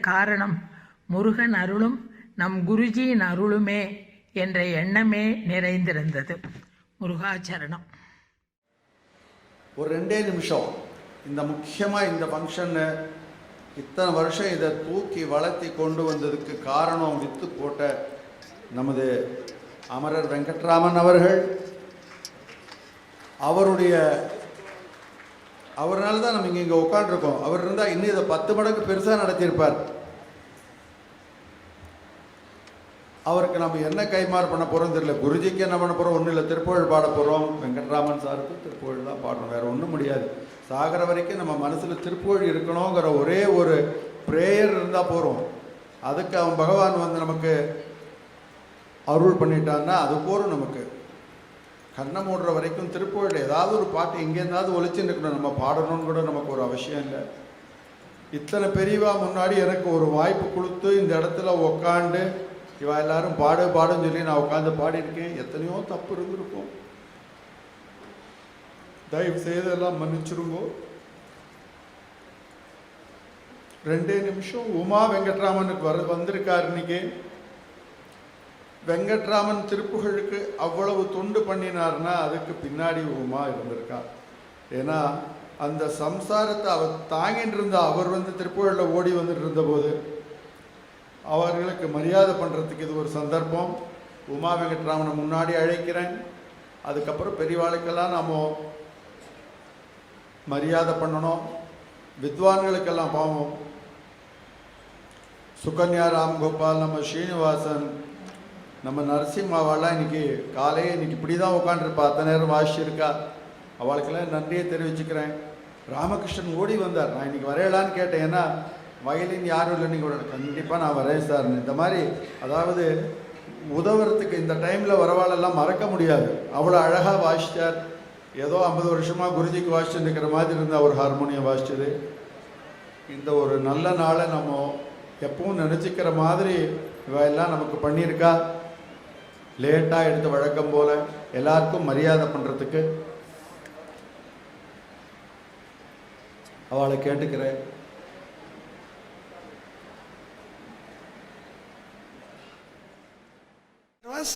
காரணம் முருகன் அருளும் நம் குருஜியின் அருளுமே என்ற எண்ணமே நிறைந்திருந்தது. முருகாச்சரணம். ஒரு 2 நிமிஷம் இந்த முக்கியமாக இந்த ஃபங்க்ஷன்னு இத்தனை வருஷம் இதை தூக்கி வளர்த்தி கொண்டு வந்ததுக்கு காரணம் வித்து போட்ட நமது அமரர் வெங்கட்ராமன் அவர்கள். அவர்னால தான் நம்ம இங்கே உட்காந்துருக்கோம். அவர் இருந்தால் இன்னும் இதை 10 மடங்கு பெருசாக நடத்தியிருப்பார். அவருக்கு நம்ம என்ன கைமாறு பண்ண போகிறோம் தெரியல. குருஜிக்கு என்ன பண்ண போகிறோம் ஒன்றும் இல்லை, திருப்புகழ் பாட போகிறோம். வெங்கட்ராமன் சாருக்கு திருப்புகழ் தான் பாடணும், வேறு ஒன்றும் முடியாது. சாகிற வரைக்கும் நம்ம மனசில் திருப்புகழ் இருக்கணுங்கிற ஒரே ஒரு ப்ரேயர் இருந்தால் போகிறோம். அதுக்கு அவன் பகவான் வந்து நமக்கு அருள் பண்ணிட்டான்னா அது போகிறோம். நமக்கு கண்ணை மூடுற வரைக்கும் திருப்புகழ் ஏதாவது ஒரு பாட்டு எங்கேருந்தாவது ஒழிச்சுன்னு இருக்கணும். நம்ம பாடணும்னு கூட நமக்கு ஒரு அவசியம் இல்லை. இத்தனை பெரியவா முன்னாடி எனக்கு ஒரு வாய்ப்பு கொடுத்து இந்த இடத்துல உக்காண்டு இவா எல்லாரும் பாடுன்னு சொல்லி நான் உட்காந்து பாடியிருக்கேன். எத்தனையோ தப்பு இருந்திருக்கும், தயவு செய்தெல்லாம் மன்னிச்சிருங்கோ. 2 நிமிஷம் உமா வெங்கட்ராமனுக்கு வந்திருக்காரு. இன்னைக்கு வெங்கட்ராமன் திருப்புகழுக்கு அவ்வளவு தொண்டு பண்ணினார்னா அதுக்கு பின்னாடி உமா இருந்திருக்கா. ஏன்னா அந்த சம்சாரத்தை அவர் தாங்கிட்டு இருந்தா. அவர் வந்து திருப்புகழில் ஓடி வந்துட்டு இருந்தபோது அவர்களுக்கு மரியாதை பண்ணுறதுக்கு இது ஒரு சந்தர்ப்பம். உமா வெங்கட்ராமனை முன்னாடி அழைக்கிறேன். அதுக்கப்புறம் பெரியவாளுக்கெல்லாம் நாம் மரியாதை பண்ணணும். வித்வான்களுக்கெல்லாம் பாவம் சுகன்யா ராம்கோபால், நம்ம ஸ்ரீனிவாசன், நம்ம நரசிம்மாவாலாம் இன்னைக்கு காலையே இன்னைக்கு இப்படி தான் உட்காந்துருப்பா. அத்தனை நேரம் வாசிச்சிருக்கா. அவளுக்கெல்லாம் நன்றியை தெரிவிச்சுக்கிறேன். ராமகிருஷ்ணன் ஓடி வந்தார். நான் இன்னைக்கு வரையலான்னு கேட்டேன். ஏன்னா வயலின் யாரும் இல்லை, நீங்கள் கண்டிப்பாக நான் வரேன் சார். இந்த மாதிரி அதாவது உதவுறதுக்கு இந்த டைமில் வரவாளெல்லாம் மறக்க முடியாது. அவ்வளோ அழகாக வாசித்தார். ஏதோ 50 வருஷமாக குருஜிக்கு வாசிச்சுட்டு இருக்கிற மாதிரி இருந்தால் ஒரு ஹார்மோனியம் வாசிச்சது. இந்த ஒரு நல்ல நாளை நம்ம எப்பவும் நினச்சிக்கிற மாதிரி இவெல்லாம் நமக்கு பண்ணியிருக்கா. லேட்டாக எடுத்து வழக்கம் போல் எல்லாருக்கும் மரியாதை பண்ணுறதுக்கு அவளை கேட்டுக்கிறேன்.